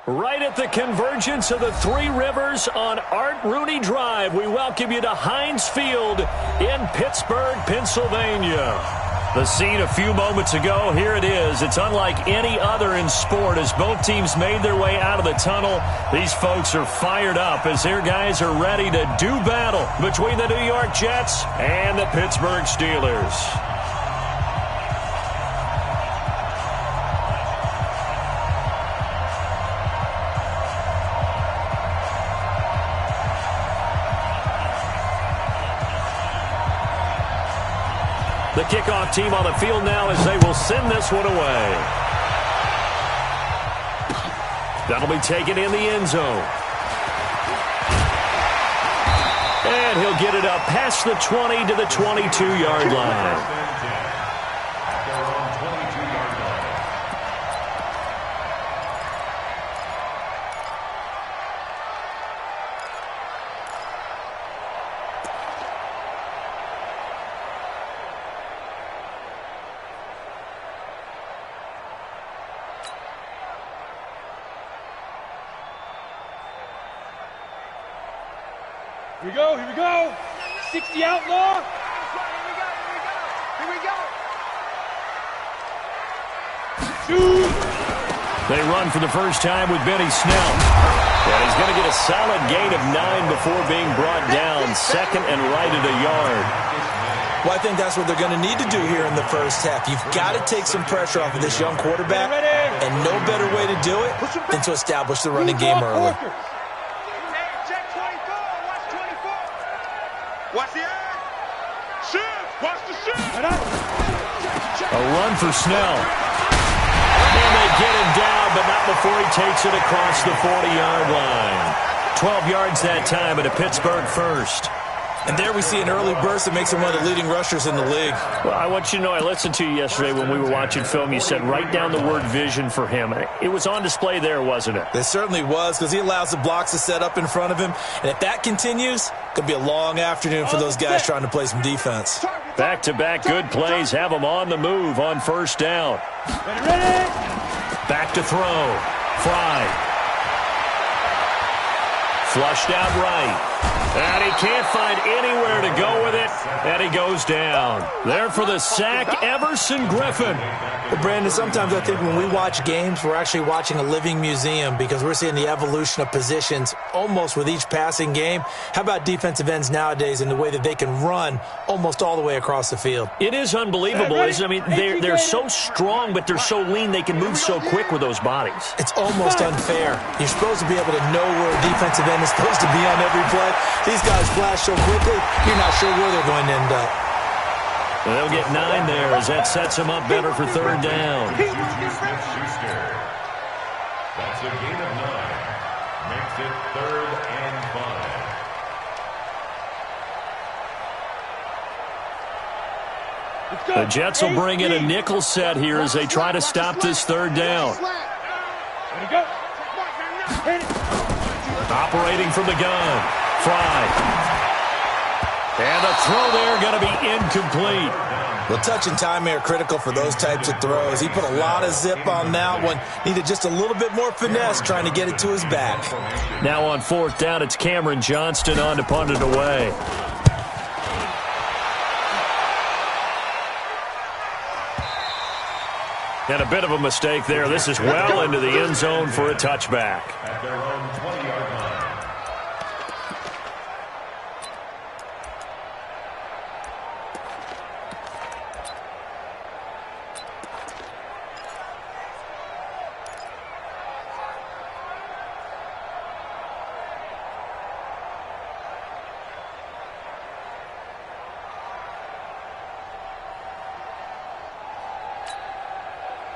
Right at the convergence of the Three Rivers on Art Rooney Drive, we welcome you to Heinz Field in Pittsburgh, Pennsylvania. The scene a few moments ago, here it is. It's unlike any other in sport as both teams made their way out of the tunnel. These folks are fired up as their guys are ready to do battle between the New York Jets and the Pittsburgh Steelers. The kickoff team on the field now as they will send this one away. That'll be taken in the end zone. And he'll get it up past the 20 to the 22-yard line. Here we go. 60 outlaw. Here we go. Shoot. They run for the first time with Benny Snell. And he's going to get a solid gain of 9 before being brought down. Second and right at a yard. Well, I think that's what they're going to need to do here in the first half. You've got to take some pressure off of this young quarterback. And no better way to do it than to establish the running game early. Watch the eye. Shift. Watch the shift. A run for Snell. And they get him down, but not before he takes it across the 40-yard line. 12 yards that time, and a Pittsburgh first. And there we see an early burst that makes him one of the leading rushers in the league. Well, I want you to know, I listened to you yesterday when we were watching film. You said write down the word vision for him. It was on display there, wasn't it? It certainly was, because he allows the blocks to set up in front of him. And if that continues, it could be a long afternoon for those guys trying to play some defense. Back-to-back good plays have them on the move on first down. Ready. Back to throw. Fry. Flushed out right. And he can't find anywhere to go with it. And he goes down. There for the sack, Everson Griffin. Well, Brandon, sometimes I think when we watch games, we're actually watching a living museum because we're seeing the evolution of positions almost with each passing game. How about defensive ends nowadays and the way that they can run almost all the way across the field? It is unbelievable, isn't it? I mean, they're so strong, but they're so lean. They can move so quick with those bodies. It's almost unfair. You're supposed to be able to know where a defensive end is supposed to be on every play. These guys flash so quickly, you're not sure where they're going to end up. They'll get 9 there as that sets them up better for third down. That's a gain of 9. Makes it 3rd and 5. The Jets will bring in a nickel set here as they try to stop this third down. Ready, go. Operating from the gun. Fry. And the throw there going to be incomplete. Well, touch and time are critical for those types of throws. He put a lot of zip on that one. Needed just a little bit more finesse trying to get it to his back. Now on fourth down, it's Cameron Johnston on to punt it away. And a bit of a mistake there. This is well into the end zone for a touchback. At their own 20-yard line.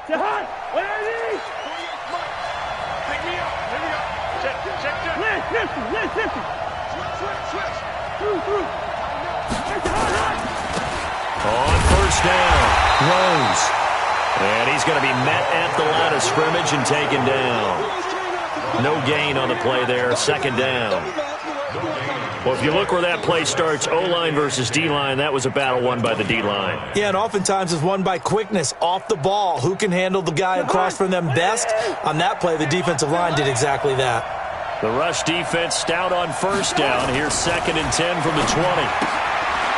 Jahan, where are these? Pick me up. Here we go. Check. Listen. Switch. Through. On first down, Rose. And he's going to be met at the line of scrimmage and taken down. No gain on the play there, second down. Well, if you look where that play starts, O-line versus D-line, that was a battle won by the D-line. Yeah, and oftentimes it's won by quickness, off the ball. Who can handle the guy across from them best? On that play, the defensive line did exactly that. The rush defense stout on first down. Here's 2nd and 10 from the 20.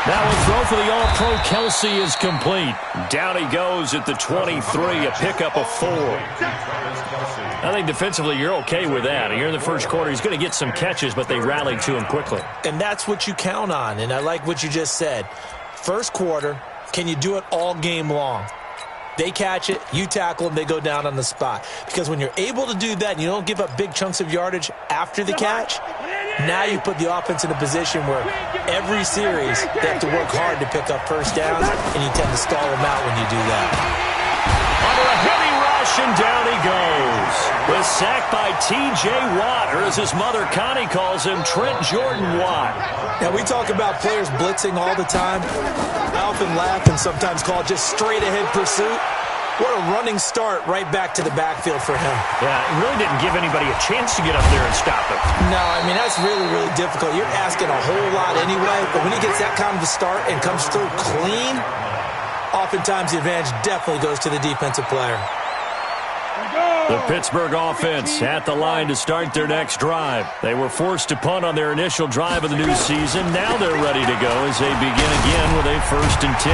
That one throw for the All-Pro Kelsey is complete. Down he goes at the 23, a pickup of 4. I think defensively you're okay with that. Here in the first quarter, he's going to get some catches, but they rallied to him quickly. And that's what you count on, and I like what you just said. First quarter, can you do it all game long? They catch it, you tackle them, they go down on the spot. Because when you're able to do that and you don't give up big chunks of yardage after the catch, now you put the offense in a position where every series they have to work hard to pick up first downs, and you tend to stall them out when you do that. Under a heavy rush, and down he goes. Was sacked by T.J. Watt, or as his mother Connie calls him, Trent Jordan Watt. Now, we talk about players blitzing all the time. I often laugh and sometimes call it just straight-ahead pursuit. What a running start right back to the backfield for him. Yeah, it really didn't give anybody a chance to get up there and stop him. No, I mean, that's really, really difficult. You're asking a whole lot anyway, but when he gets that kind of a start and comes through clean, oftentimes the advantage definitely goes to the defensive player. The Pittsburgh offense at the line to start their next drive. They were forced to punt on their initial drive of the new season. Now they're ready to go as they begin again with a 1st and 10.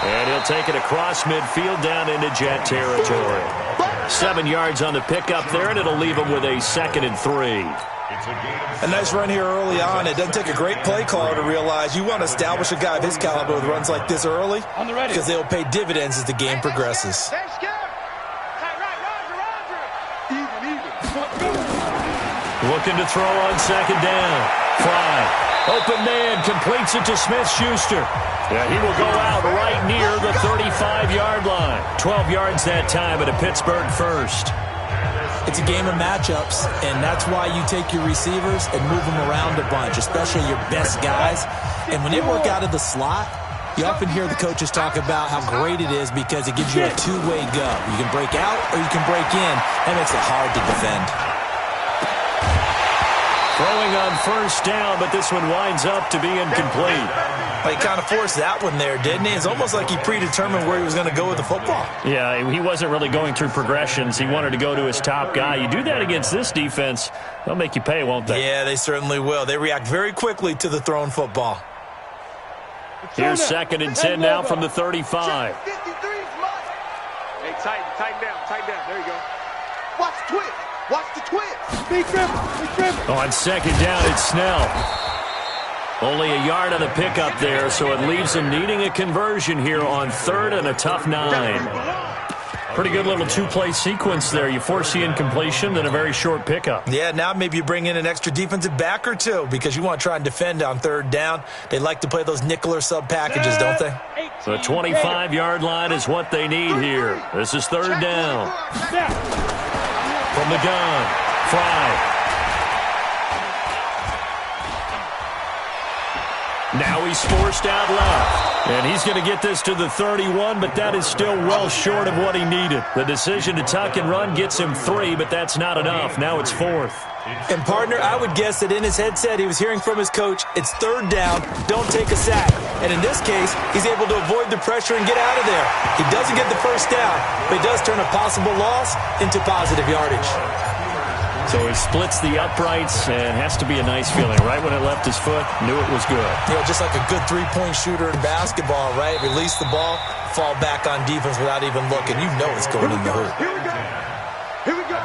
And he'll take it across midfield down into Jet territory. 7 yards on the pickup there, and it'll leave him with a 2nd and 3. A nice run here early on. It doesn't take a great play caller to realize you want to establish a guy of his caliber with runs like this early because they'll pay dividends as the game progresses. Looking to throw on 2nd down. Fry. Open man. Completes it to Smith-Schuster. Yeah, he will go out right near the 35-yard line. 12 yards that time at a Pittsburgh 1st. It's a game of matchups, and that's why you take your receivers and move them around a bunch, especially your best guys. And when they work out of the slot, you often hear the coaches talk about how great it is because it gives you a two-way go. You can break out or you can break in. That makes it hard to defend. Throwing on 1st down, but this one winds up to be incomplete. He kind of forced that one there, didn't he? It's almost like he predetermined where he was going to go with the football. Yeah, he wasn't really going through progressions. He wanted to go to his top guy. You do that against this defense, they'll make you pay, won't they? Yeah, they certainly will. They react very quickly to the thrown football. Here's 2nd and 10 now from the 35. Hey, tighten down. There you go. Watch the twist. Watch the twist. Big dribble. On 2nd down, it's Snell. Only a yard on the pickup there, so it leaves him needing a conversion here on 3rd and a tough 9. Pretty good little two-play sequence there. You force the incompletion, then a very short pickup. Yeah, now maybe you bring in an extra defensive back or two because you want to try and defend on 3rd down. They like to play those nickel or sub packages, don't they? The 25-yard line is what they need here. This is 3rd down. From the gun, Fry. Now he's forced out left. And he's going to get this to the 31, but that is still well short of what he needed. The decision to tuck and run gets him 3, but that's not enough. Now it's 4th. And, partner, I would guess that in his headset he was hearing from his coach, it's 3rd down, don't take a sack. And in this case, he's able to avoid the pressure and get out of there. He doesn't get the 1st down, but he does turn a possible loss into positive yardage. So he splits the uprights and has to be a nice feeling. Right when it left his foot, knew it was good. You know, just like a good three-point shooter in basketball, right? Release the ball, fall back on defense without even looking. You know it's going in the hoop. Here we go. Here we go.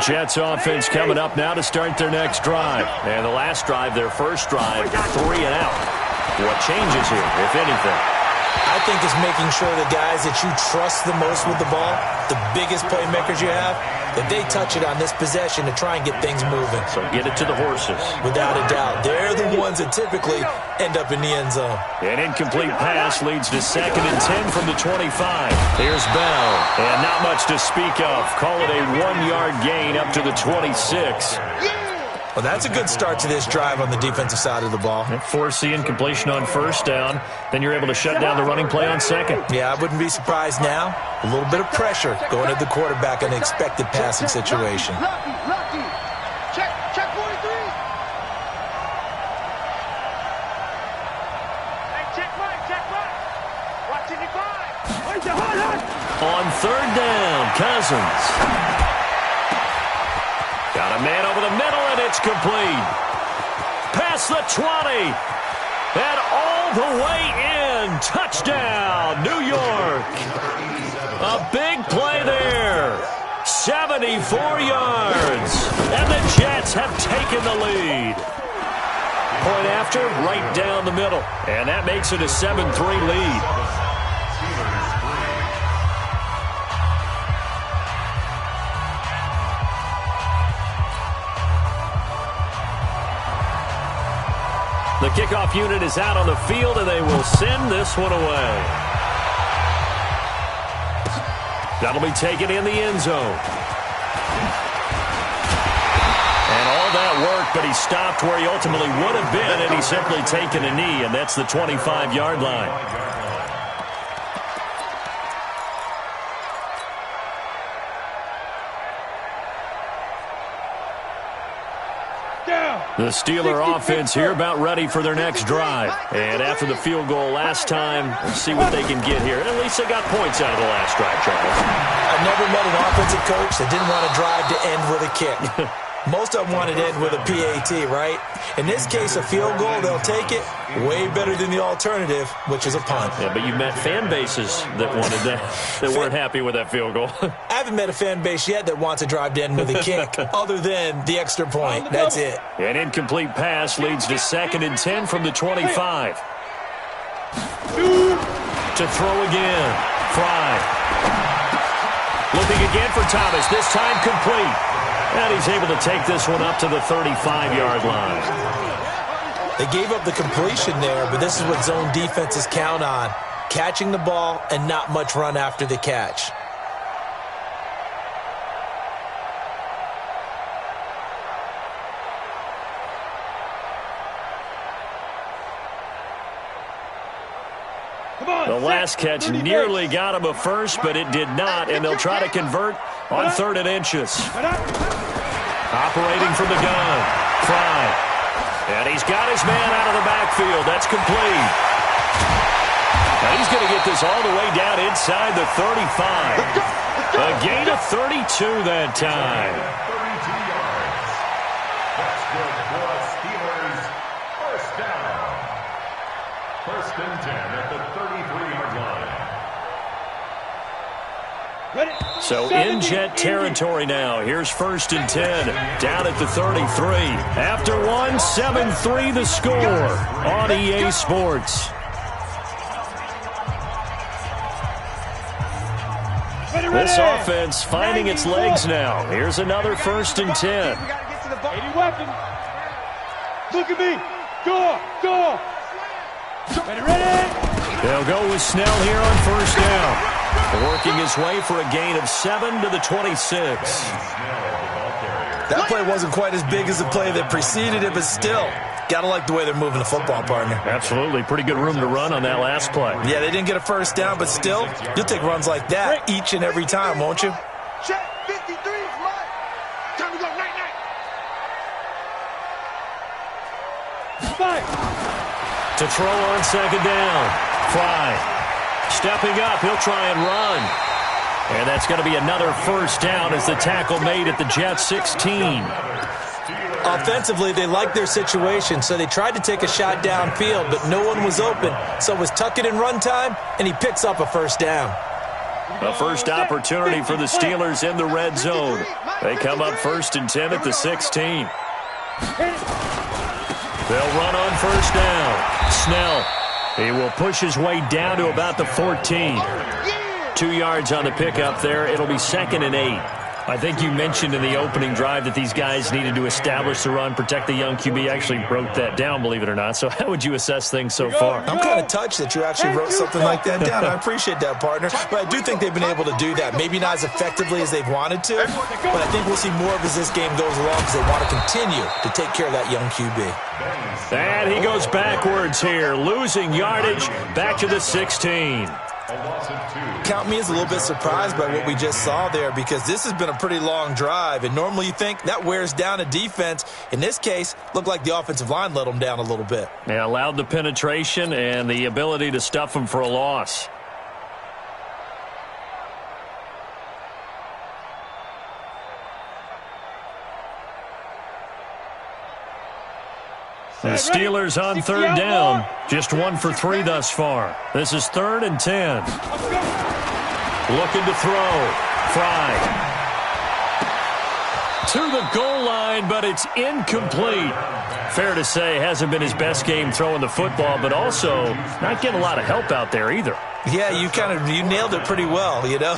Jets offense coming up now to start their next drive. And the last drive, their first drive, 3 and out. What changes here, if anything? I think it's making sure the guys that you trust the most with the ball, the biggest playmakers you have, that they touch it on this possession to try and get things moving. So get it to the horses. Without a doubt. They're the ones that typically end up in the end zone. An incomplete pass leads to 2nd and 10 from the 25. Here's Bell. And not much to speak of. Call it a 1-yard gain up to the 26. Well, that's a good start to this drive on the defensive side of the ball. Forcing incompletion on first down. Then you're able to shut down the running play on second. Yeah, I wouldn't be surprised now. A little bit of pressure going at the quarterback in an expected passing situation. Lucky. Check 43. Hey, check right. Watch it, On third down, Cousins. Got a man over the middle, and it's complete. Past the 20. And all the way in. Touchdown, New York. A big play there. 74 yards. And the Jets have taken the lead. Point after, right down the middle. And that makes it a 7-3 lead. The kickoff unit is out on the field, and they will send this one away. That'll be taken in the end zone. And all that work, but he stopped where he ultimately would have been, and he's simply taken a knee, and that's the 25-yard line. The Steeler offense here about ready for their next drive. And after the field goal last time, let's see what they can get here. And at least they got points out of the last drive, Charles. I've never met an offensive coach that didn't want to drive to end with a kick. Most of them wanted to end with a PAT, right? In this case, a field goal, they'll take it. Way better than the alternative, which is a punt. Yeah, but you met fan bases that wanted that, that weren't happy with that field goal. I haven't met a fan base yet that wants to drive to end with a kick, other than the extra point. That's it. An incomplete pass leads to 2nd and 10 from the 25. To throw again. Fry. Looking again for Thomas. This time complete. And he's able to take this one up to the 35-yard line. They gave up the completion there, but this is what zone defenses count on. Catching the ball and not much run after the catch. The last catch nearly got him a first, but it did not, and they'll try to convert on 3rd and inches. Operating from the gun. Fry. And he's got his man out of the backfield. That's complete. And he's going to get this all the way down inside the 35. A gain of 32 that time. 32 yards. That's good for Steelers. First down. 1st and 10 at the 33-yard line. So in Jet territory now. Here's 1st and 10 down at the 33. After one, 7-3 the score on EA Sports. This offense finding its legs now. Here's another 1st and 10. Look at me. Go. Ready. They'll go with Snell here on 1st down. Working his way for a gain of 7 to the 26. That play wasn't quite as big as the play that preceded it, but still, gotta like the way they're moving the football, partner. Absolutely. Pretty good room to run on that last play. Yeah, they didn't get a 1st down, but still, you'll take runs like that each and every time, won't you? Check 53 is mine. Time to go night. To throw on 2nd down. Fry. Stepping up, he'll try and run. And that's going to be another 1st down as the tackle made at the Jets 16. Offensively, they liked their situation, so they tried to take a shot downfield, but no one was open. So it was tuck it in run time, and he picks up a 1st down. A first opportunity for the Steelers in the red zone. They come up 1st and 10 at the 16. They'll run on 1st down. Snell. He will push his way down to about the 14. 2 yards on the pickup there. It'll be 2nd and 8. I think you mentioned in the opening drive that these guys needed to establish the run, protect the young QB. Actually wrote that down, believe it or not. So how would you assess things so far? I'm kind of touched that you actually wrote something like that down. I appreciate that, partner. But I do think they've been able to do that. Maybe not as effectively as they've wanted to, but I think we'll see more of as this game goes along because they want to continue to take care of that young QB. And he goes backwards here, losing yardage back to the 16. Count me as a little bit surprised by what we just saw there because this has been a pretty long drive, and normally you think that wears down a defense. In this case, looked like the offensive line let them down a little bit. Yeah, allowed the penetration and the ability to stuff them for a loss. The Steelers on third down. Just 1 for 3 thus far. This is 3rd and 10. Looking to throw. Fry. To the goal line, but it's incomplete. Fair to say, hasn't been his best game throwing the football, but also not getting a lot of help out there either. Yeah, you nailed it pretty well, you know.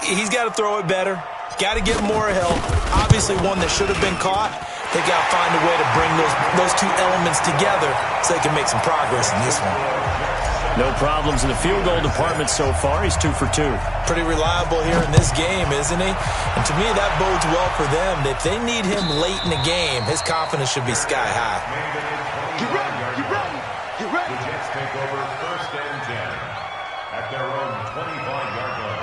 He's got to throw it better. Got to get more help. Obviously one that should have been caught. They got to find a way to bring those two elements together so they can make some progress in this one. No problems in the field goal department so far. He's 2 for 2. Pretty reliable here in this game, isn't he? And to me, that bodes well for them. If they need him late in the game, his confidence should be sky high. Get ready, get ready, get ready. The Jets take over 1st and 10 at their own 25-yard line.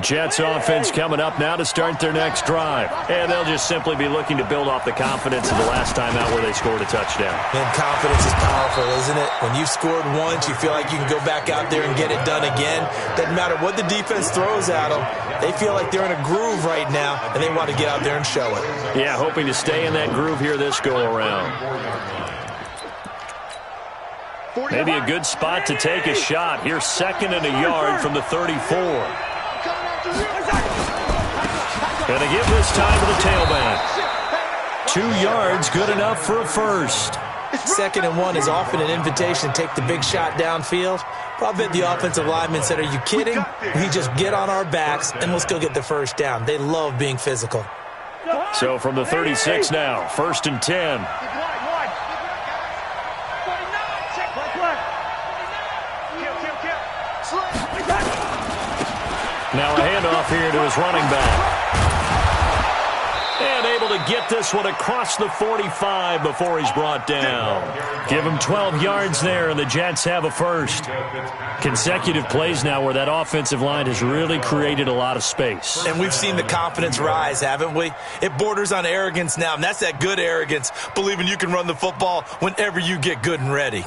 Jets offense coming up now to start their next drive. And they'll just simply be looking to build off the confidence of the last time out where they scored a touchdown. And confidence is powerful, isn't it? When you've scored once, you feel like you can go back out there and get it done again. Doesn't matter what the defense throws at them. They feel like they're in a groove right now, and they want to get out there and show it. Yeah, hoping to stay in that groove here this go-around. Maybe a good spot to take a shot. Here's 2nd and a yard from the 34. Going to give this time to the tailback. 2 yards, good enough for a first. 2nd and 1 is often an invitation to take the big shot downfield. But I bet the offensive lineman said, are you kidding? We just get on our backs and let's go get the first down. They love being physical. So from the 36 now, 1st and 10. Now a handoff here to his running back. And able to get this one across the 45 before he's brought down. Give him 12 yards there, and the Jets have a first. Consecutive plays now where that offensive line has really created a lot of space. And we've seen the confidence rise, haven't we? It borders on arrogance now, and that's that good arrogance, believing you can run the football whenever you get good and ready.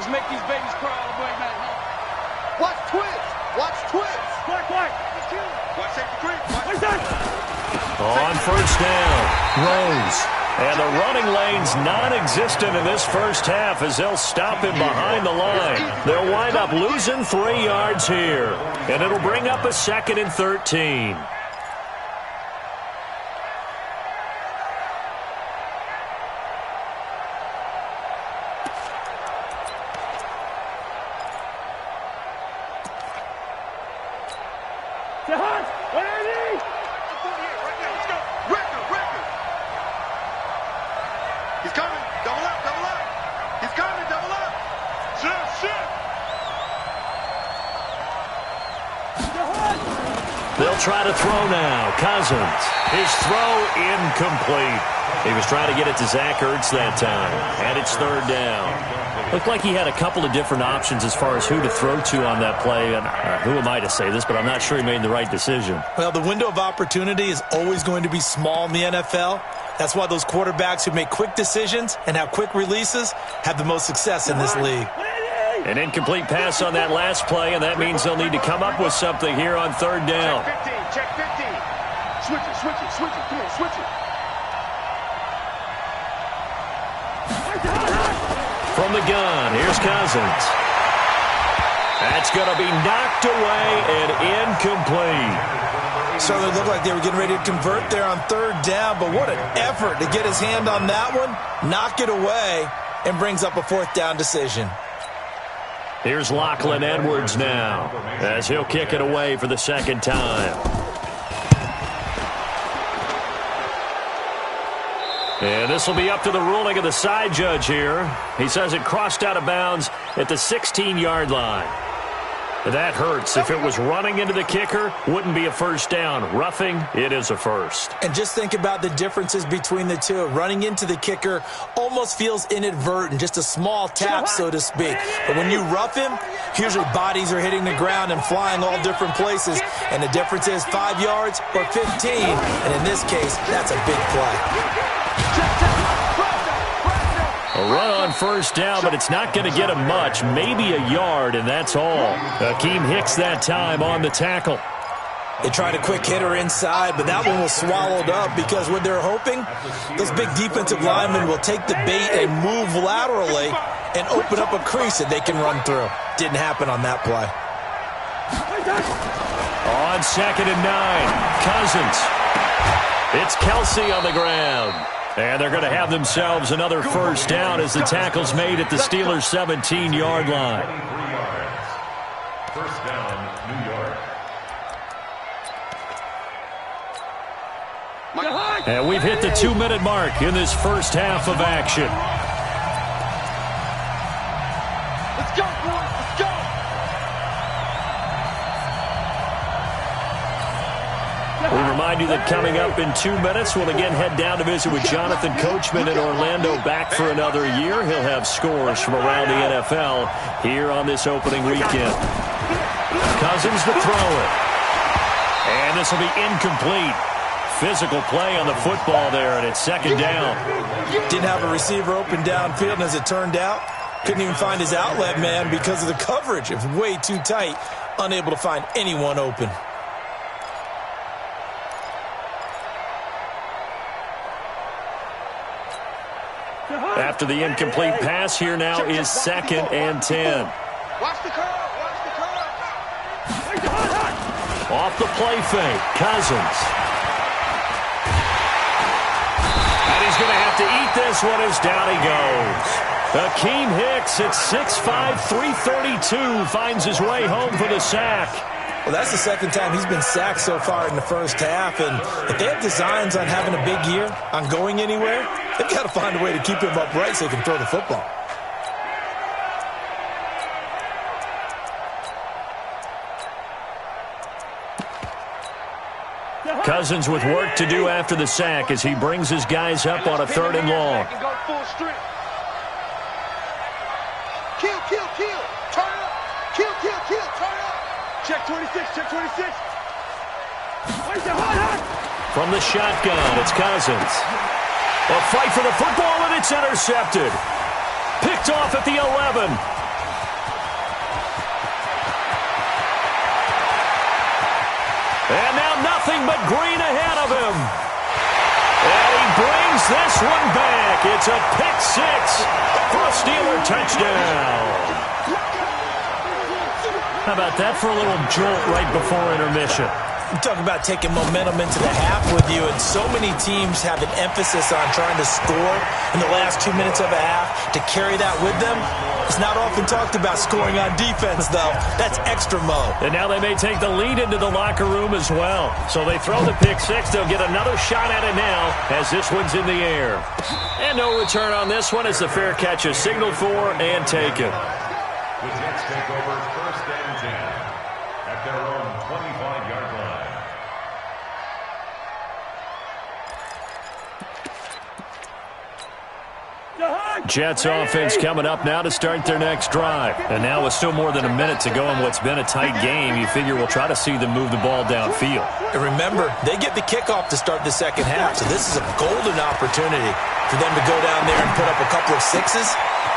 Make these babies cry all the way back home. Watch twins. Watch twins. Quick. Watch safety creep. Watch that. On 1st down, Rose. And the running lane's non-existent in this first half as they'll stop him behind the line. They'll wind up losing 3 yards here. And it'll bring up a 2nd and 13. They'll try to throw now. Cousins. His throw incomplete. He was trying to get it to Zach Ertz that time. And it's 3rd down. Looked like he had a couple of different options as far as who to throw to on that play. And who am I to say this, but I'm not sure he made the right decision. Well, the window of opportunity is always going to be small in the NFL. That's why those quarterbacks who make quick decisions and have quick releases have the most success in this league. An incomplete pass on that last play, and that means they'll need to come up with something here on 3rd down. Check 15. Switch it. Come on, switch it. From the gun, here's Cousins. That's going to be knocked away and incomplete. Certainly looked like they were getting ready to convert there on third down, but what an effort to get his hand on that one, knock it away, and brings up a fourth down decision. Here's Lachlan Edwards now, as he'll kick it away for the second time. And this will be up to the ruling of the side judge here. He says it crossed out of bounds at the 16-yard line. That hurts. If it was running into the kicker, wouldn't be a first down. Roughing, it is a first. And just think about the differences between the two. Running into the kicker almost feels inadvertent, just a small tap, so to speak. But when you rough him, usually bodies are hitting the ground and flying all different places. And the difference is 5 yards or 15. And in this case, that's a big play. A run on first down, but it's not going to get him much. Maybe a yard, and that's all. Akeem Hicks that time on the tackle. They tried a quick hitter inside, but that one was swallowed up because what they're hoping, those big defensive linemen will take the bait and move laterally and open up a crease that they can run through. Didn't happen on that play. On 2nd and 9, Cousins. It's Kelsey on the ground. And they're going to have themselves another first down as the tackle's made at the Steelers' 17-yard line. First down, New York. And we've hit the 2-minute mark in this first half of action. Let's go, boys. Let's go. We remind you that coming up in 2 minutes, we'll again head down to visit with Jonathan Coachman in Orlando, back for another year. He'll have scores from around the NFL here on this opening weekend. Cousins to throw it. And this will be incomplete. Physical play on the football there, and it's second down. Didn't have a receiver open downfield, and as it turned out, couldn't even find his outlet man because of the coverage. It was way too tight, unable to find anyone open. After the incomplete pass, here now is 2nd and 10. Watch the curve. Watch the curve. Off the play fake, Cousins. And he's going to have to eat this one as down he goes. Akeem Hicks at 6'5", 332 finds his way home for the sack. Well, that's the second time he's been sacked so far in the first half, and if they have designs on having a big year, on going anywhere, they've got to find a way to keep him upright so he can throw the football. Cousins with work to do after the sack as he brings his guys up on a 3rd and long. Kill, kill, kill. Turn up. Kill, kill, kill. Turn up. Check 26, check 26. From the shotgun, it's Cousins. A fight for the football, and it's intercepted. Picked off at the 11. And now nothing but green ahead of him. And he brings this one back. It's a pick 6 for a Steeler touchdown. How about that for a little jolt right before intermission? You talk about taking momentum into the half with you, and so many teams have an emphasis on trying to score in the last 2 minutes of a half. To carry that with them, it's not often talked about scoring on defense, though. That's extra mode. And now they may take the lead into the locker room as well. So they throw the pick 6. They'll get another shot at it now as this one's in the air. And no return on this one as the fair catch is signaled for and taken. The Jets take over 1st and 10 at their own 25-yard line. Jets offense coming up now to start their next drive. And now with still more than a minute to go in what's been a tight game, you figure we'll try to see them move the ball downfield. And remember, they get the kickoff to start the second half, so this is a golden opportunity for them to go down there and put up a couple of 6s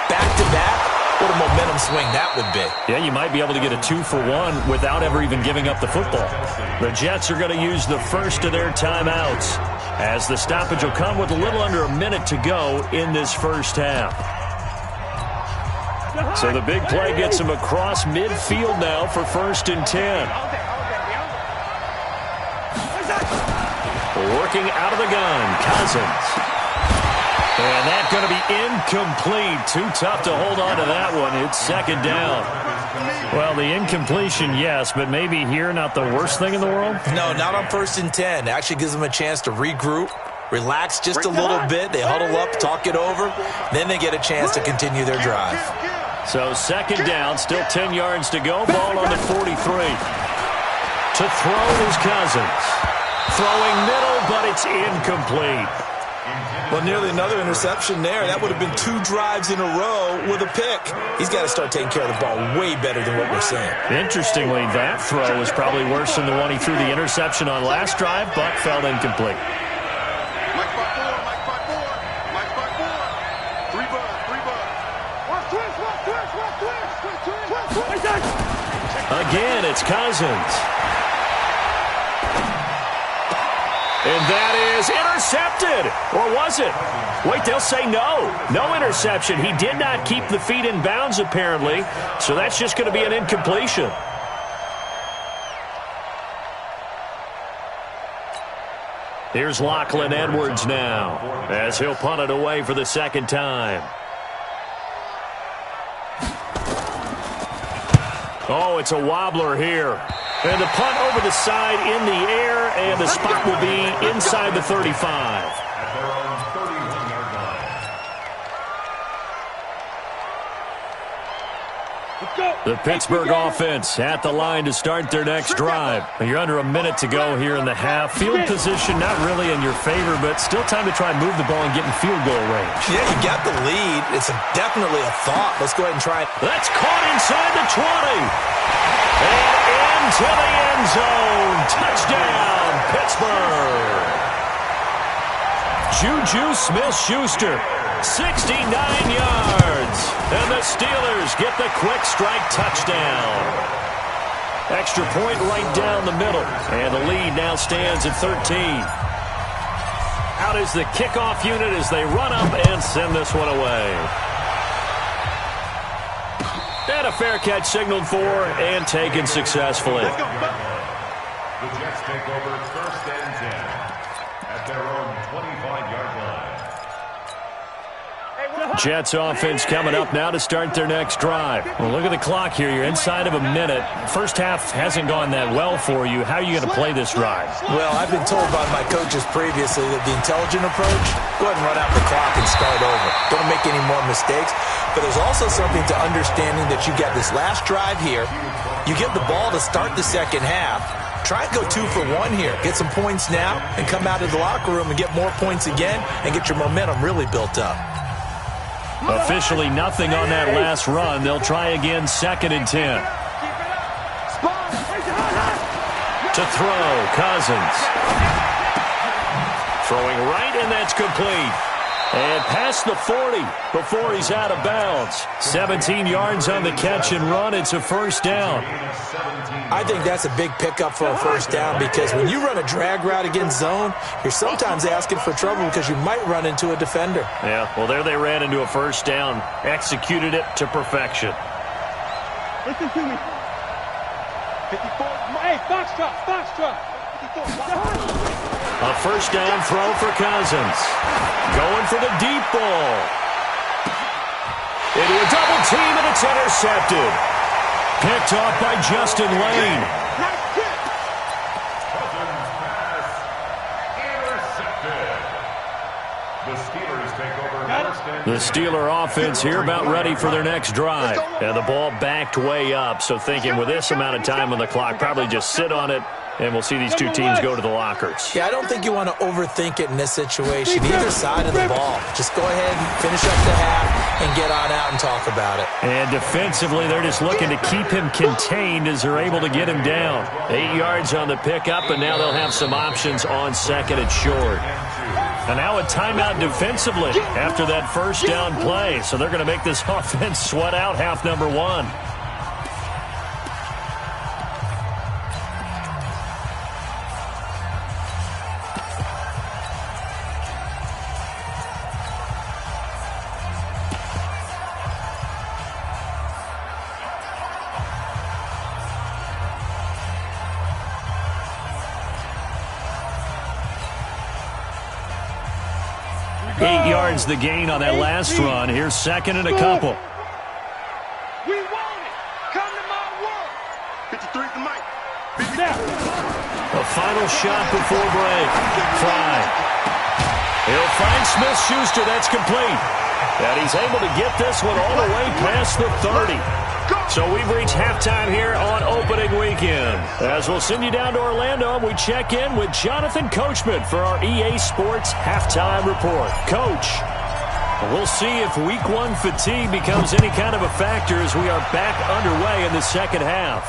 back-to-back. What a momentum swing that would be. Yeah, you might be able to get a 2-for-1 without ever even giving up the football. The Jets are going to use the first of their timeouts as the stoppage will come with a little under a minute to go in this first half. So the big play gets him across midfield now for 1st and 10. Working out of the gun, Cousins. And that's going to be incomplete. Too tough to hold on to that one. It's 2nd down. Well, the incompletion, yes, but maybe here not the worst thing in the world? No, not on 1st and 10. It actually gives them a chance to regroup, relax just a little bit. They huddle up, talk it over. Then they get a chance to continue their drive. So 2nd down, still 10 yards to go. Ball on the 43. To throw is Cousins. Throwing middle, but it's incomplete. Well, nearly another interception there. That would have been 2 drives in a row with a pick. He's got to start taking care of the ball way better than what we're seeing. Interestingly, that throw was probably worse than the one he threw the interception on last drive, but fell incomplete. Mike 5-4, Mike 5-4, Mike 5-4. 3 bud, 3 bud. Watch twist. Again, it's Cousins. And that is intercepted. Or was it? Wait, they'll say no. No interception. He did not keep the feet in bounds, apparently. So that's just going to be an incompletion. Here's Lachlan Edwards now, as he'll punt it away for the 2nd time. Oh, it's a wobbler here. And the punt over the side in the air, and the spot will be inside the 35. At their own 31-yard line. The Pittsburgh offense at the line to start their next drive. You're under a minute to go here in the half. Field position not really in your favor, but still time to try and move the ball and get in field goal range. Yeah, you got the lead. It's definitely a thought. Let's go ahead and try it. That's caught inside the 20. And into the end zone. Touchdown, Pittsburgh. Juju Smith-Schuster, 69 yards. And the Steelers get the quick strike touchdown. Extra point right down the middle. And the lead now stands at 13. Out is the kickoff unit as they run up and send this one away. And a fair catch signaled for and taken successfully. The Jets take over 1st and 10 at their own 25-yard line. Jets offense coming up now to start their next drive. Well, look at the clock here. You're inside of a minute. First half hasn't gone that well for you. How are you going to play this drive? Well, I've been told by my coaches previously that the intelligent approach, go ahead and run out the clock and start over. Don't make any more mistakes. But there's also something to understanding that you got this last drive here. You get the ball to start the 2nd half. Try and go 2 for 1 here. Get some points now and come out of the locker room and get more points again and get your momentum really built up. Officially nothing on that last run. They'll try again 2nd and 10. To throw, Cousins. Throwing right, and that's complete. And past the 40 before he's out of bounds. 17 yards on the catch and run. It's a 1st down. I think that's a big pickup for a 1st down because when you run a drag route against zone, you're sometimes asking for trouble because you might run into a defender. Yeah, well, there they ran into a 1st down. Executed it to perfection. Listen to me. 54. Hey, Foxtrot. 54. A 1st down throw for Cousins. Going for the deep ball. Into a double team, and it's intercepted. Picked off by Justin Lane. Cousins pass intercepted. The Steelers take over 1st and 10. The Steeler offense here about ready for their next drive. And the ball backed way up, so thinking with this amount of time on the clock, probably just sit on it, and we'll see these two teams go to the lockers. Yeah, I don't think you want to overthink it in this situation. Either side of the ball. Just go ahead and finish up the half and get on out and talk about it. And defensively, they're just looking to keep him contained as they're able to get him down. 8 yards on the pickup, and now they'll have some options on 2nd and short. And now a timeout defensively after that 1st down play. So they're going to make this offense sweat out half number 1. yards the gain on that last run. Here's second and a couple. We want it. Come to my world. 53 to Mike. A final shot before break. Fry. He'll find Smith-Schuster. That's complete. And he's able to get this one all the way past the 30. So we've reached halftime here on opening weekend. As we'll send you down to Orlando, and we check in with Jonathan Coachman for our EA Sports Halftime Report. Coach, we'll see if Week 1 fatigue becomes any kind of a factor as we are back underway in the second half.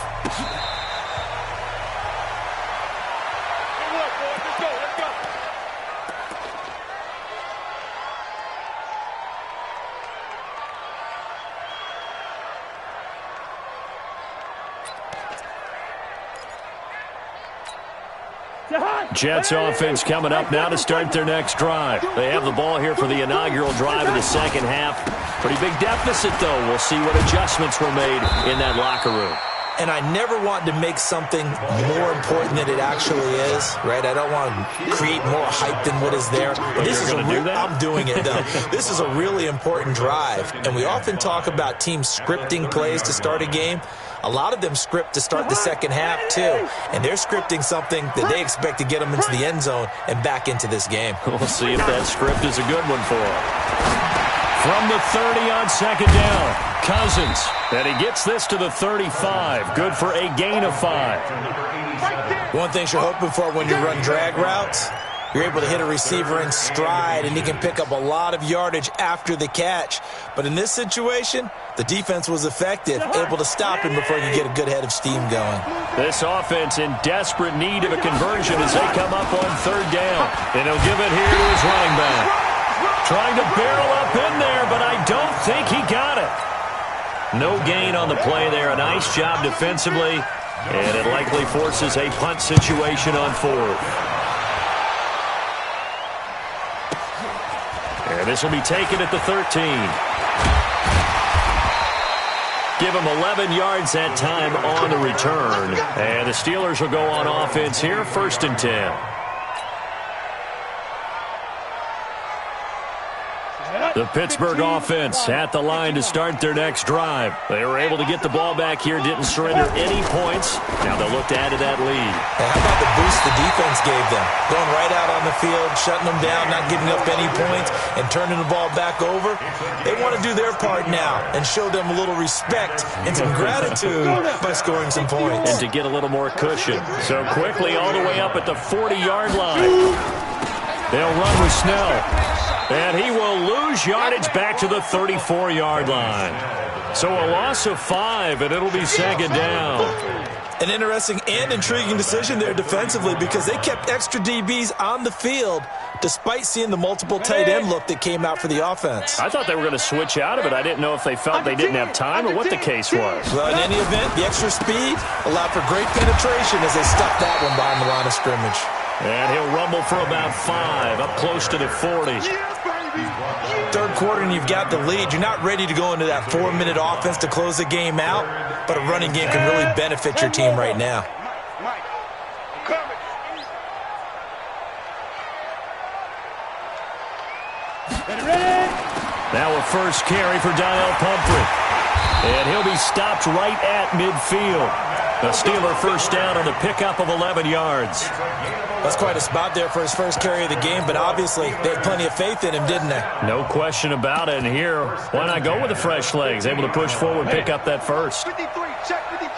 Jets offense coming up now to start their next drive. They have the ball here for the inaugural drive of the second half. Pretty big deficit, though. We'll see what adjustments were made in that locker room. And I never want to make something more important than it actually is, right? I don't want to create more hype than what is there. But this is I'm doing it, though. This is a really important drive. And we often talk about teams scripting plays to start a game. A lot of them script to start the second half, too. And they're scripting something that they expect to get them into the end zone and back into this game. We'll see if that script is a good one for them. From the 30 on second down, Cousins. And he gets this to the 35. Good for a gain of 5. One thing you're hoping for when you run drag routes, you're able to hit a receiver in stride, and he can pick up a lot of yardage after the catch. But in this situation, the defense was effective, able to stop him before he could get a good head of steam going. This offense in desperate need of a conversion as they come up on third down. And he'll give it here to his running back. Trying to barrel up in there, but I don't think he got it. No gain on the play there. A nice job defensively, and it likely forces a punt situation on fourth. And this will be taken at the 13. Give him 11 yards that time on the return. And the Steelers will go on offense here, 1st and 10. The Pittsburgh offense at the line to start their next drive. They were able to get the ball back here, didn't surrender any points. Now they'll look to add to that lead. Hey, how about the boost the defense gave them? Going right out on the field, shutting them down, not giving up any points, and turning the ball back over. They want to do their part now and show them a little respect and some gratitude by scoring some points. And to get a little more cushion. So quickly all the way up at the 40-yard line. They'll run with Snell. And he will lose yardage back to the 34-yard line. So a loss of 5, and it'll be second down. An interesting and intriguing decision there defensively because they kept extra DBs on the field despite seeing the multiple tight end look that came out for the offense. I thought they were going to switch out of it. I didn't know if they felt they didn't have time or what the case was. Well, in any event, the extra speed allowed for great penetration as they stuffed that one behind the line of scrimmage. And he'll rumble for about 5, up close to the 40. Third quarter and you've got the lead. You're not ready to go into that 4-minute offense to close the game out, but a running game can really benefit your team right now. Now a first carry for Donnell Pumphrey. And he'll be stopped right at midfield. A Steeler first down on a pickup of 11 yards. That's quite a spot there for his first carry of the game, but obviously they had plenty of faith in him, didn't they? No question about it. And here, why not go with the fresh legs? Able to push forward, pick up that first. 53, check 53.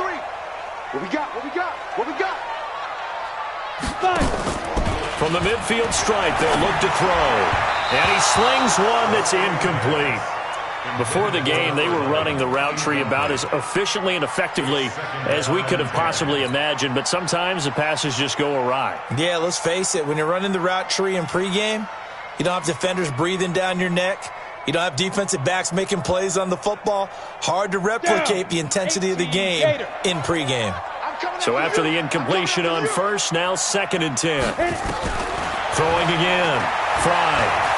What we got? What we got? What we got? From the midfield stripe, they'll look to throw. And he slings one that's incomplete. Before the game, they were running the route tree about as efficiently and effectively as we could have possibly imagined, but sometimes the passes just go awry. Yeah, let's face it. When you're running the route tree in pregame, you don't have defenders breathing down your neck. You don't have defensive backs making plays on the football. Hard to replicate the intensity of the game in pregame. So after the incompletion on first, now 2nd and 10. Throwing again. Fry.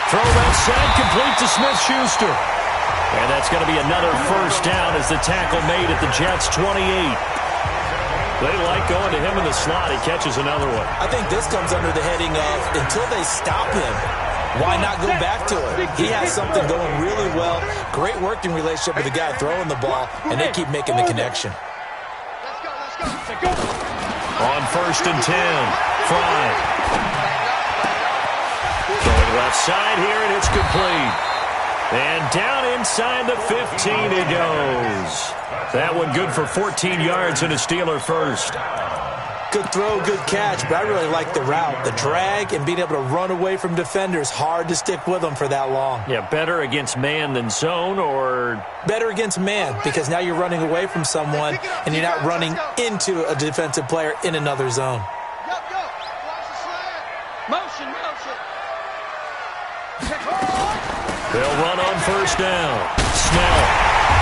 Throw right side, complete to Smith-Schuster. And that's going to be another first down as the tackle made at the Jets' 28. They like going to him in the slot. He catches another one. I think this comes under the heading of until they stop him, why not go back to it? He has something going really well. Great working relationship with the guy throwing the ball, and they keep making the connection. Let's go. On 1st and 10, Fry. Going left side here, and it's complete. And down inside the 15 he goes. That one good for 14 yards and a Steeler first. Good throw, good catch, but I really like the route. The drag and being able to run away from defenders, hard to stick with them for that long. Yeah, better against man than zone, or? Better against man, because now you're running away from someone and you're not running into a defensive player in another zone. Watch the slant. Motion. They'll run on 1st down. Snell.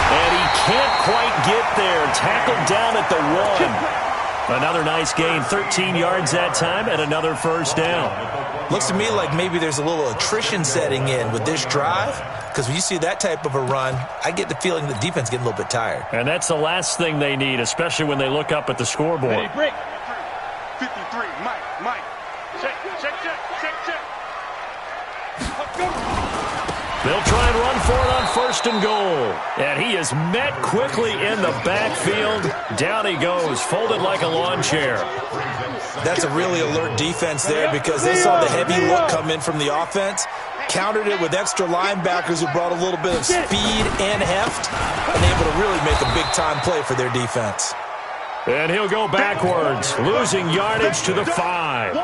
And he can't quite get there. Tackled down at the 1. Another nice gain. 13 yards that time and another 1st down. Looks to me like maybe there's a little attrition setting in with this drive, because when you see that type of a run, I get the feeling the defense getting a little bit tired. And that's the last thing they need, especially when they look up at the scoreboard. Ready, break. 53, Mike. Check. Go. They'll try and run for it on 1st and goal. And he is met quickly in the backfield. Down he goes, folded like a lawn chair. That's a really alert defense there, because they saw the heavy look come in from the offense, countered it with extra linebackers who brought a little bit of speed and heft, and able to really make a big-time play for their defense. And he'll go backwards, losing yardage to the 5.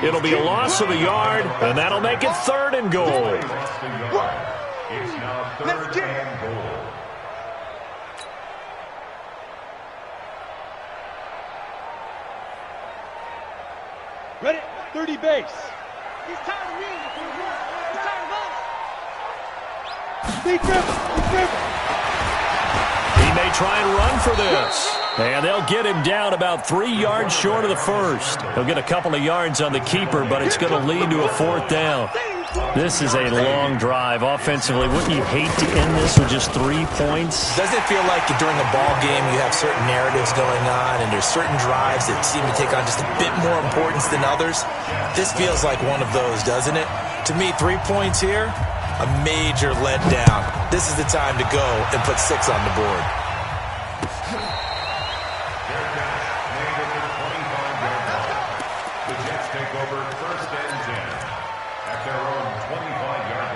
It'll be a loss of a yard, and that'll make it 3rd and goal. It's now 3rd and goal. Ready? 30 base. He's tired of me. He's tired of us. Be careful. He may try and run for this. And they'll get him down about 3 yards short of the 1st. He'll get a couple of yards on the keeper, but it's going to lead to a 4th down. This is a long drive offensively. Wouldn't you hate to end this with just 3 points? Doesn't it feel like during a ball game you have certain narratives going on and there's certain drives that seem to take on just a bit more importance than others? This feels like one of those, doesn't it? To me, 3 points here, a major letdown. This is the time to go and put 6 on the board. Over 1st and 10 at their own 25-yard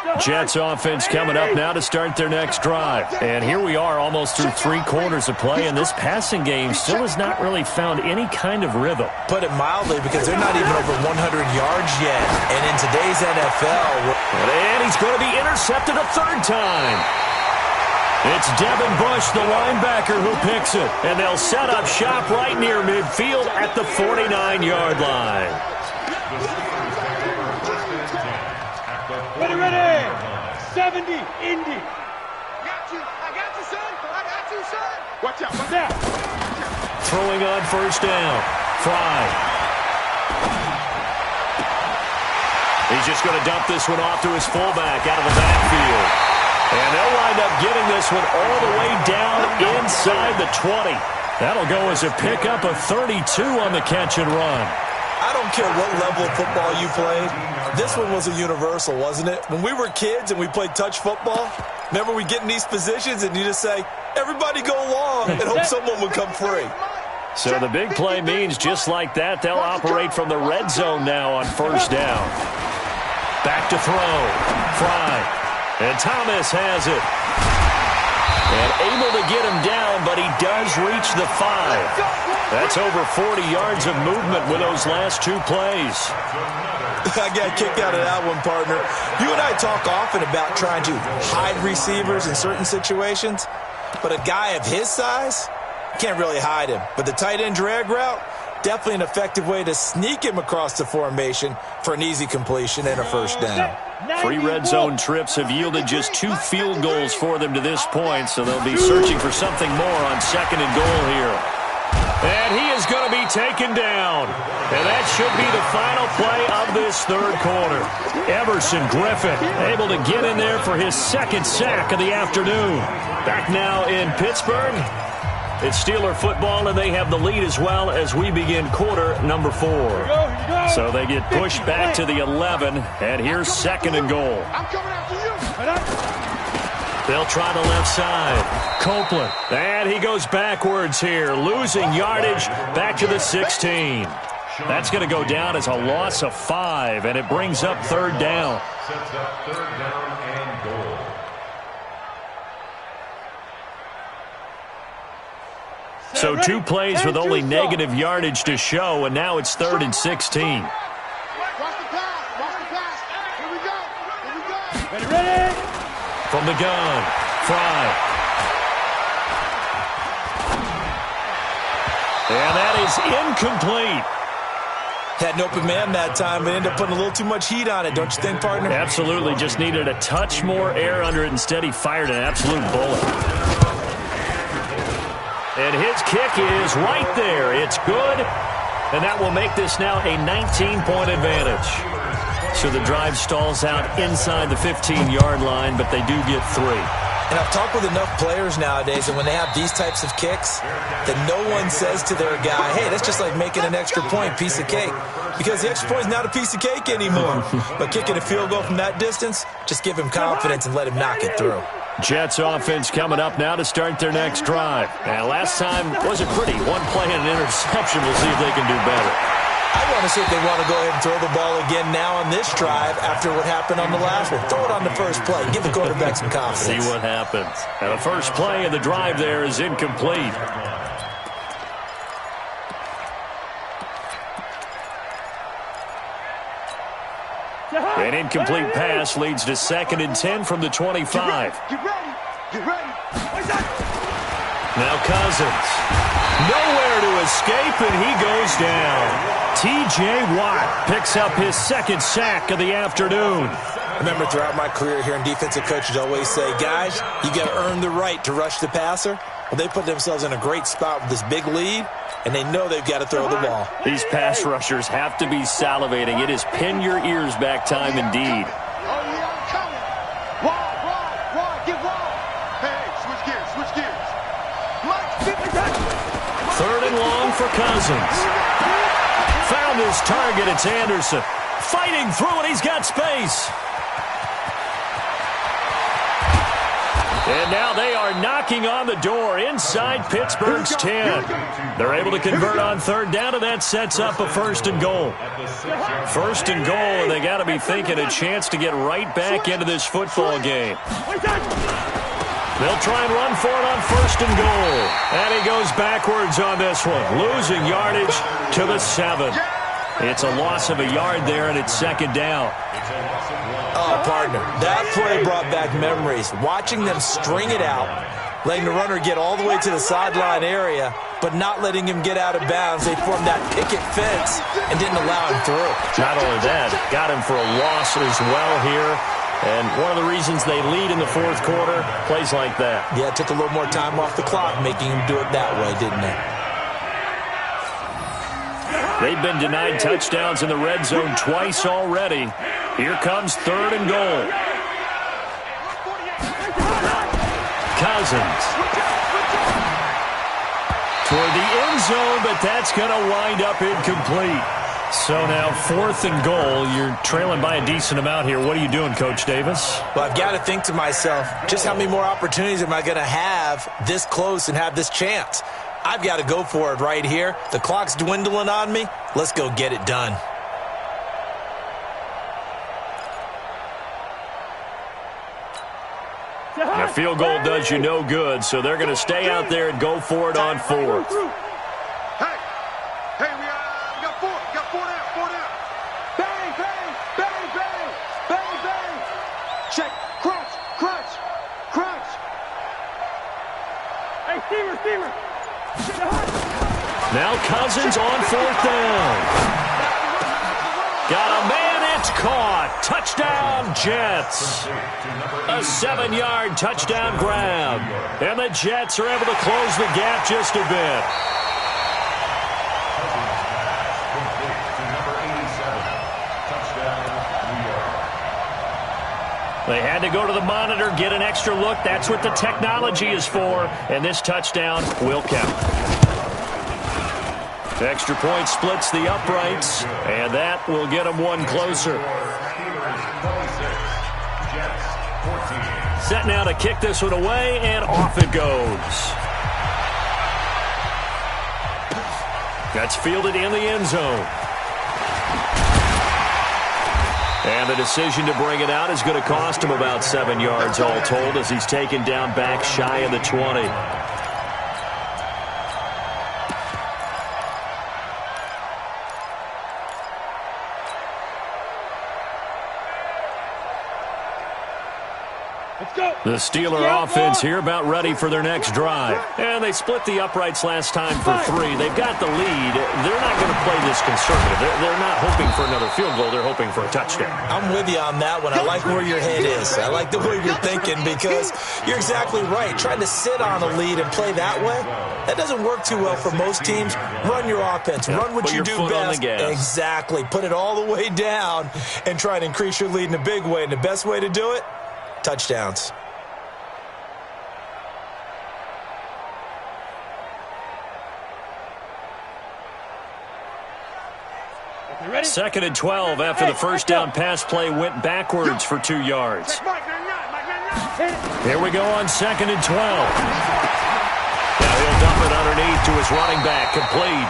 line. Jets offense coming up now to start their next drive. And here we are almost through 3 quarters of play, and this passing game still has not really found any kind of rhythm. Put it mildly, because they're not even over 100 yards yet. And in today's NFL... And he's going to be intercepted a 3rd time. It's Devin Bush, the linebacker, who picks it. And they'll set up shop right near midfield at the 49-yard line. Ready. 70, Indy. I got you, son. Watch out. Throwing on 1st down. Fry. He's just going to dump this one off to his fullback out of the backfield. And they'll wind up getting this one all the way down inside the 20. That'll go as a pickup of 32 on the catch and run. I don't care what level of football you played. This one was a universal, wasn't it? When we were kids and we played touch football, remember we get in these positions and you just say, everybody go along, and hope someone would come free. So the big play means just like that, they'll operate from the red zone now on 1st down. Back to throw. Fry. And Thomas has it. And able to get him down, but he does reach the 5. That's over 40 yards of movement with those last 2 plays. I got kicked out of that one, partner. You and I talk often about trying to hide receivers in certain situations, but a guy of his size, can't really hide him. But the tight end drag route, definitely an effective way to sneak him across the formation for an easy completion and a 1st down. 3 red zone trips have yielded just 2 field goals for them to this point, so they'll be searching for something more on 2nd and goal here. And he is going to be taken down. And that should be the final play of this 3rd quarter. Everson Griffin able to get in there for his 2nd sack of the afternoon. Back now in Pittsburgh, It's Steeler football, and they have the lead as well as we begin quarter number 4. So they get pushed back to the 11, and here's second and goal. I'm coming after you. They'll try the left side. Copeland. And he goes backwards here, losing yardage back to the 16. That's going to go down as a loss of 5, and it brings up third down. Sets up third down and goal. So 2 plays with only negative yardage to show, and now it's 3rd and 16. Watch the pass. Watch the pass. Here we go. Here we go. Ready? From the gun, Fry. And that is incomplete. Had an open man that time, but ended up putting a little too much heat on it, don't you think, partner? Absolutely, just needed a touch more air under it. Instead, he fired an absolute bullet. And his kick is right there. It's good, and that will make this now a 19-point advantage. So the drive stalls out inside the 15-yard line, but they do get 3. And I've talked with enough players nowadays that when they have these types of kicks, that no one says to their guy, hey, that's just like making an extra point, piece of cake. Because the extra point is not a piece of cake anymore. But kicking a field goal from that distance, just give him confidence and let him knock it through. Jets offense coming up now to start their next drive. And last time wasn't pretty. 1 play and an interception. We'll see if they can do better. I want to see if they want to go ahead and throw the ball again now on this drive after what happened on the last one. Throw it on the first play. Give the quarterback some confidence. See what happens. And the first play of the drive there is incomplete. An incomplete pass leads to 2nd and 10 from the 25. Get ready. Get ready. Now Cousins. Nowhere to escape, and he goes down. T.J. Watt picks up his 2nd sack of the afternoon. Remember, throughout my career here, defensive coaches always say, guys, you got to earn the right to rush the passer. Well, they put themselves in a great spot with this big lead, and they know they've got to throw the ball. These pass rushers have to be salivating. It is pin your ears back time indeed. Oh, yeah, I'm coming. Wide, get wide. Hey, switch gears. Third and long for Cousins. Found his target. It's Anderson. Fighting through it. He's got space. And now they are knocking on the door inside Pittsburgh's 10. They're able to convert on third down, and that sets up a 1st and goal. 1st and goal, and they got to be thinking a chance to get right back into this football game. They'll try and run for it on 1st and goal. And he goes backwards on this one, losing yardage to the 7. It's a loss of a yard there, and it's 2nd down. Oh, partner, that play brought back memories. Watching them string it out, letting the runner get all the way to the sideline area, but not letting him get out of bounds. They formed that picket fence and didn't allow him through. Not only that, got him for a loss as well here. And one of the reasons they lead in the 4th quarter, plays like that. Yeah, it took a little more time off the clock, making him do it that way, didn't it? They've been denied touchdowns in the red zone twice already. Here comes 3rd and goal. Cousins. Toward the end zone, but that's going to wind up incomplete. So now 4th and goal. You're trailing by a decent amount here. What are you doing, Coach Davis? Well, I've got to think to myself, just how many more opportunities am I going to have this close and have this chance? I've got to go for it right here. The clock's dwindling on me. Let's go get it done. A field goal does you no good, so they're going to stay out there and go for it on 4th. Hey, we got 4. Got 4 down. Bang, bang, bang, bang, bang, bang. Check, crunch. Hey, steamer. Now Cousins on 4th down. Got a man, it's caught. Touchdown, Jets. A 7-yard touchdown grab. And the Jets are able to close the gap just a bit. They had to go to the monitor, get an extra look. That's what the technology is for. And this touchdown will count. Extra point splits the uprights, and that will get them one closer. Set now to kick this one away, and off it goes. That's fielded in the end zone. And the decision to bring it out is going to cost him about 7 yards all told as he's taken down back shy of the 20. The Steeler offense here about ready for their next drive. And they split the uprights last time for 3. They've got the lead. They're not going to play this conservative. They're not hoping for another field goal. They're hoping for a touchdown. I'm with you on that one. I like where your head is. I like the way you're thinking because you're exactly right. Trying to sit on a lead and play that way, that doesn't work too well for most teams. Run your offense. Run what you do best. Exactly. Put it all the way down and try to increase your lead in a big way. And the best way to do it, touchdowns. Second and 12 after the first down pass play went backwards for 2 yards. Here we go on second and 12. Now he'll dump it underneath to his running back, complete.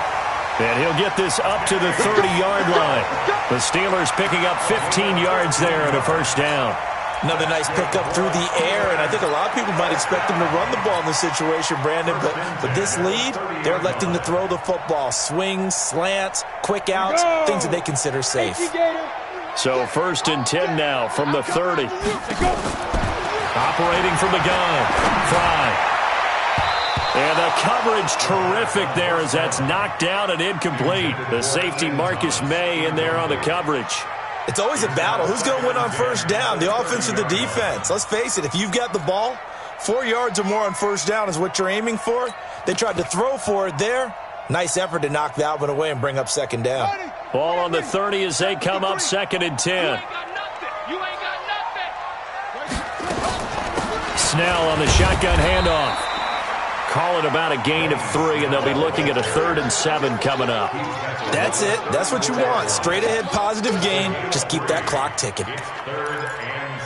And he'll get this up to the 30-yard line. The Steelers picking up 15 yards there and a first down. Another nice pickup through the air, and I think a lot of people might expect them to run the ball in this situation, Brandon, but with this lead, they're electing to throw the football. Swings, slants, quick outs, things that they consider safe. So first and 10 now from the 30. Operating from the gun, Fry. And the coverage terrific there as that's knocked down and incomplete. The safety Marcus May in there on the coverage. It's always a battle. Who's going to win on first down, the offense or the defense? Let's face it, if you've got the ball, 4 yards or more on first down is what you're aiming for. They tried to throw for it there. Nice effort to knock that one away and bring up second down. Ball on the 30 as they come up second and 10. Snell on the shotgun handoff. Call it about a gain of 3, and they'll be looking at a 3rd and 7 coming up. That's it. That's what you want. Straight ahead, positive gain. Just keep that clock ticking. 3rd and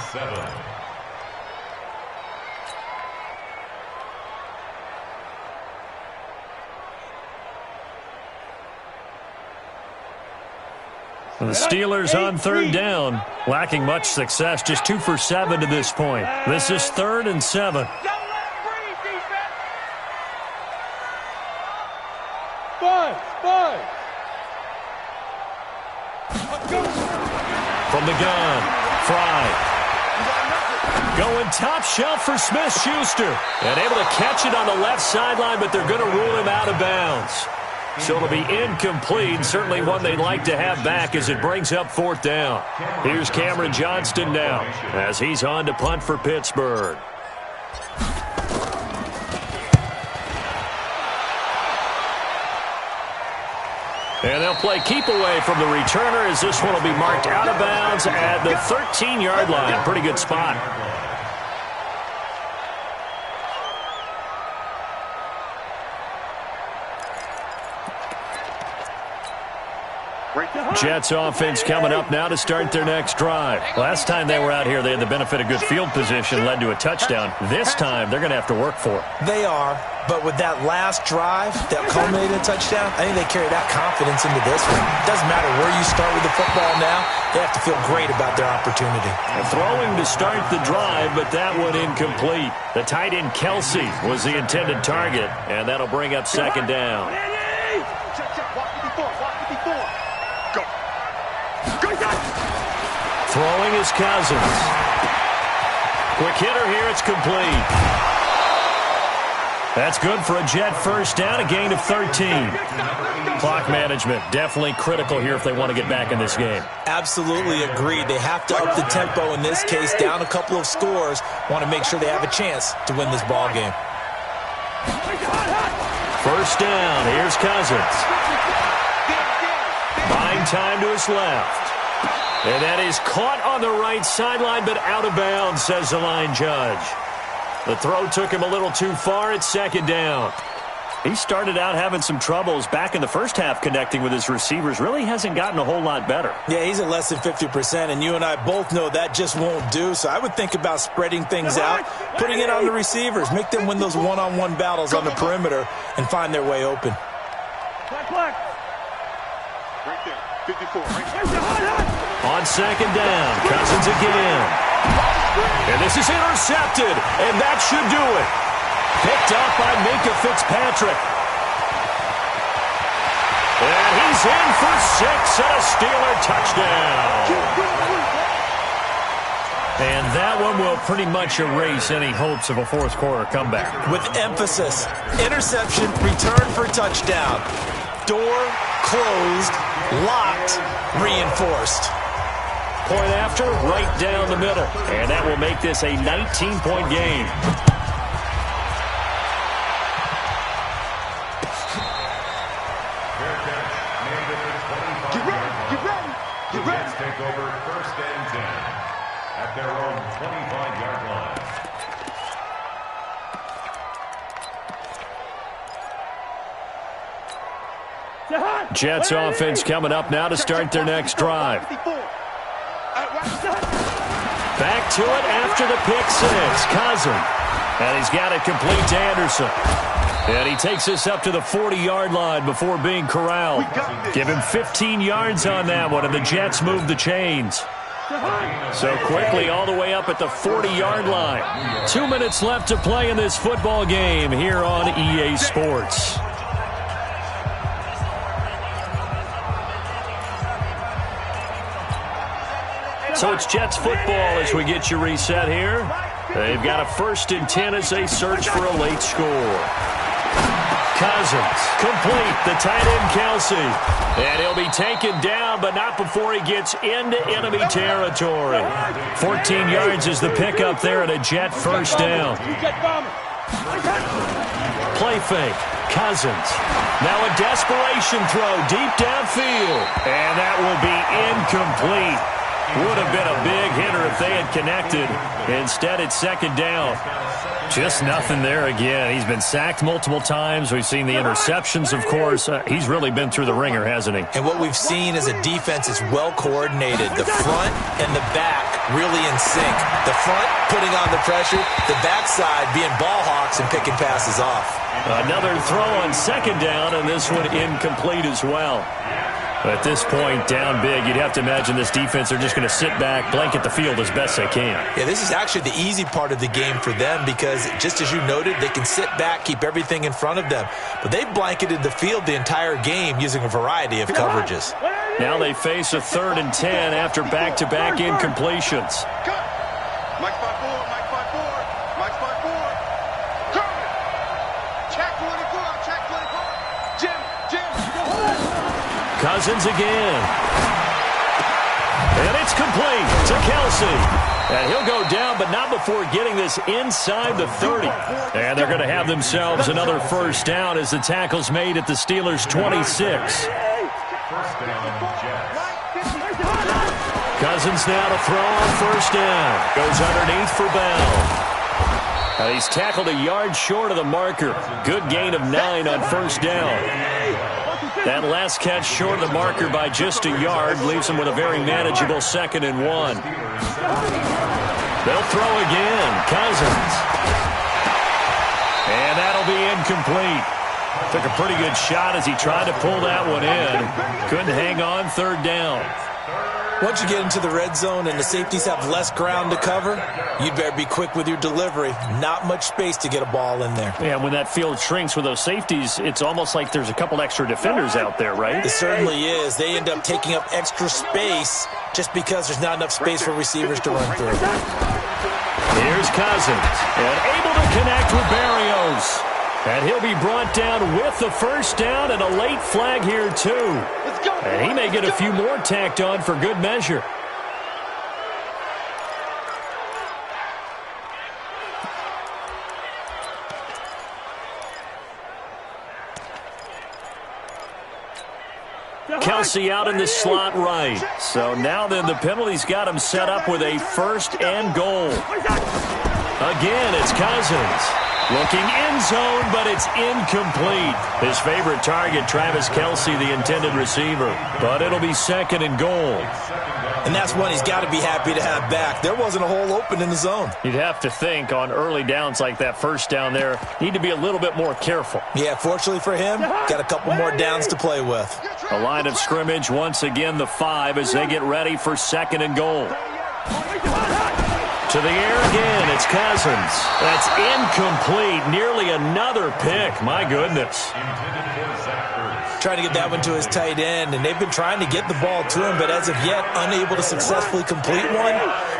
7. The Steelers on 3rd down, lacking much success, just 2 for 7 to this point. This is 3rd and 7. From the gun, Fry. Going top shelf for Smith-Schuster. And able to catch it on the left sideline, but they're going to rule him out of bounds. So it'll be incomplete, certainly one they'd like to have back as it brings up 4th down. Here's Cameron Johnston now as he's on to punt for Pittsburgh. And they'll play keep away from the returner as this one will be marked out of bounds at the 13-yard line. Pretty good spot. Jets offense coming up now to start their next drive. Last time they were out here, they had the benefit of good field position, led to a touchdown. This time, they're going to have to work for it. They are, but with that last drive that culminated in a touchdown, I think they carry that confidence into this one. It doesn't matter where you start with the football now. They have to feel great about their opportunity. And throwing to start the drive, but that one incomplete. The tight end Kelsey was the intended target, and that'll bring up second down. Throwing is Cousins. Quick hitter here, it's complete. That's good for a Jet first down, a gain of 13. Clock management, definitely critical here if they want to get back in this game. Absolutely agreed. They have to up the tempo in this case, down a couple of scores. Want to make sure they have a chance to win this ball game. First down, here's Cousins. Buying time to his left. And that is caught on the right sideline, but out of bounds, says the line judge. The throw took him a little too far. It's second down. He started out having some troubles back in the first half connecting with his receivers. Really hasn't gotten a whole lot better. Yeah, he's at less than 50%, and you and I both know that just won't do. So I would think about spreading things out, putting it on the receivers, make them win those one-on-one battles on the perimeter, and find their way open. Right there, 54. On second down, Cousins again. And this is intercepted, and that should do it. Picked up by Minka Fitzpatrick. And he's in for 6 and a Steeler touchdown. And that one will pretty much erase any hopes of a fourth quarter comeback. With emphasis, interception, return for touchdown. Door closed, locked, reinforced. Point after, right down the middle. And that will make this a 19-point game. Get ready. Take over 1st and 10 at their own 25-yard line. Jets offense coming up now to start their next drive. Back to it after the pick six. Cousins. And he's got it complete to Anderson. And he takes us up to the 40-yard line before being corralled. Give him 15 yards on that one, and the Jets move the chains. So quickly all the way up at the 40-yard line. 2 minutes left to play in this football game here on EA Sports. So it's Jets football as we get you reset here. They've got a 1st and 10 as they search for a late score. Cousins, complete, the tight end Kelsey. And he'll be taken down, but not before he gets into enemy territory. 14 yards is the pickup there and a Jet 1st down. Play fake, Cousins. Now a desperation throw deep downfield. And that will be incomplete. Would have been a big hitter if they had connected. Instead, it's 2nd down. Just nothing there again. He's been sacked multiple times. We've seen the interceptions, of course. He's really been through the ringer, hasn't he? And what we've seen is a defense that's well coordinated. The front and the back really in sync. The front putting on the pressure, the backside being ball hawks and picking passes off. Another throw on 2nd down, and this one incomplete as well. At this point, down big, you'd have to imagine this defense, they're just going to sit back, blanket the field as best they can. Yeah, this is actually the easy part of the game for them because, just as you noted, they can sit back, keep everything in front of them. But they've blanketed the field the entire game using a variety of coverages. Now they face a 3rd and 10 after back-to-back incompletions. Mike 5-4, Mike 5-4, Mike 5-4. Check 24, check 24. Jim. Cousins again. And it's complete to Kelsey. And he'll go down, but not before getting this inside the 30. And they're going to have themselves another 1st down as the tackle's made at the Steelers' 26. Cousins now to throw on 1st down. Goes underneath for Bell. And he's tackled a yard short of the marker. Good gain of 9 on 1st down. That last catch short of the marker by just a yard leaves him with a very manageable 2nd and 1. They'll throw again. Cousins. And that'll be incomplete. Took a pretty good shot as he tried to pull that one in. Couldn't hang on 3rd down. Once you get into the red zone and the safeties have less ground to cover, you'd better be quick with your delivery. Not much space to get a ball in there. Yeah, when that field shrinks with those safeties, it's almost like there's a couple extra defenders out there, right? It certainly is. They end up taking up extra space just because there's not enough space for receivers to run through. Here's Cousins, and able to connect with Barrios. And he'll be brought down with the 1st down and a late flag here, too. And he may get a few more tacked on for good measure. Kelsey out in the slot right. So now then the penalty's got him set up with a 1st and goal. Again, it's Cousins. Looking end zone, but it's incomplete. His favorite target, Travis Kelsey, the intended receiver. But it'll be 2nd and goal. And that's one he's got to be happy to have back. There wasn't a hole open in the zone. You'd have to think on early downs like that 1st down there, need to be a little bit more careful. Yeah, fortunately for him, got a couple more downs to play with. A line of scrimmage, once again the 5 as they get ready for 2nd and goal. To the air again, it's Cousins. That's incomplete. Nearly another pick. My goodness. Trying to get that one to his tight end, and they've been trying to get the ball to him, but as of yet, unable to successfully complete one.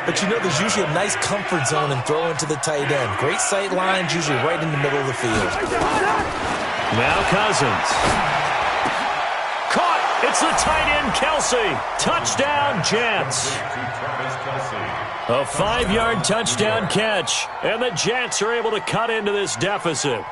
But you know, there's usually a nice comfort zone in throwing to the tight end. Great sight lines, usually right in the middle of the field. Now Cousins. Caught. It's the tight end, Kelsey. Touchdown, Jets. A 5-yard touchdown catch, and the Jets are able to cut into this deficit.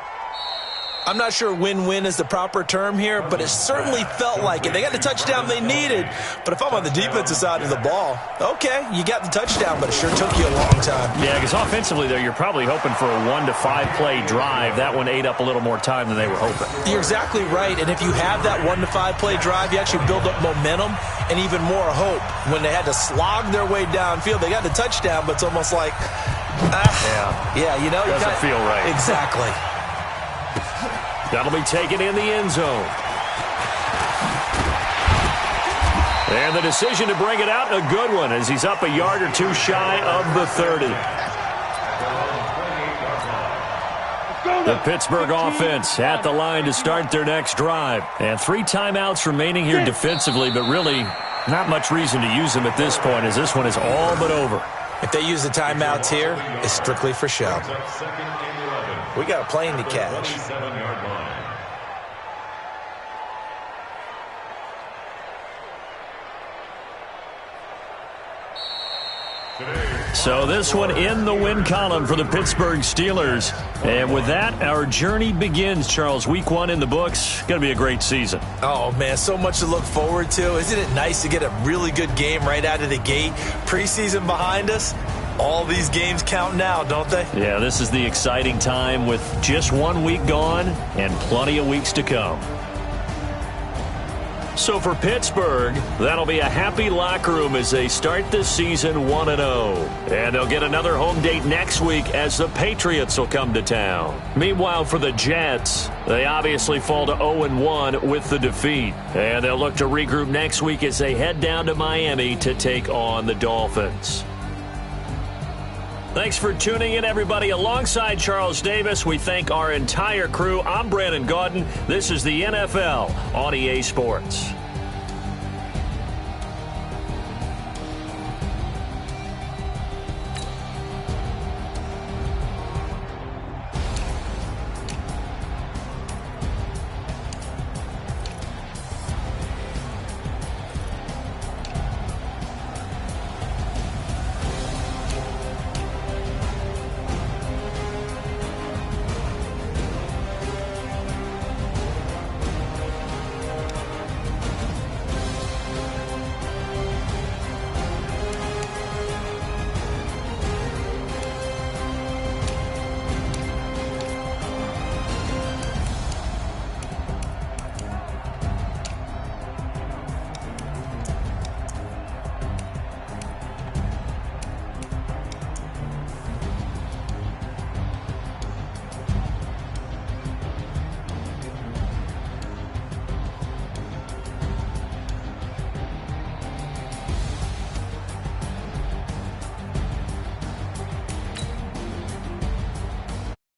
I'm not sure win-win is the proper term here, but it certainly felt like it. They got the touchdown they needed, but if I'm on the defensive side of the ball, okay, you got the touchdown, but it sure took you a long time. Yeah, because offensively there, you're probably hoping for a 1 to 5 play drive. That one ate up a little more time than they were hoping. You're exactly right, and if you have that 1 to 5 play drive, you actually build up momentum and even more hope. When they had to slog their way downfield, they got the touchdown, but it's almost like, yeah, you know, doesn't feel right. Exactly. That'll be taken in the end zone. And the decision to bring it out, a good one, as he's up a yard or 2 shy of the 30. The Pittsburgh offense at the line to start their next drive. And 3 timeouts remaining here defensively, but really not much reason to use them at this point, as this one is all but over. If they use the timeouts here, it's strictly for show. We got a plane to catch. So this one in the win column for the Pittsburgh Steelers. And with that, our journey begins, Charles. Week 1 in the books. Going to be a great season. Oh, man, so much to look forward to. Isn't it nice to get a really good game right out of the gate? Preseason behind us. All these games count now, don't they? Yeah, this is the exciting time with just 1 week gone and plenty of weeks to come. So for Pittsburgh, that'll be a happy locker room as they start this season 1-0. And they'll get another home date next week as the Patriots will come to town. Meanwhile, for the Jets, they obviously fall to 0-1 with the defeat. And they'll look to regroup next week as they head down to Miami to take on the Dolphins. Thanks for tuning in, everybody. Alongside Charles Davis, we thank our entire crew. I'm Brandon Gaudin. This is the NFL on EA Sports.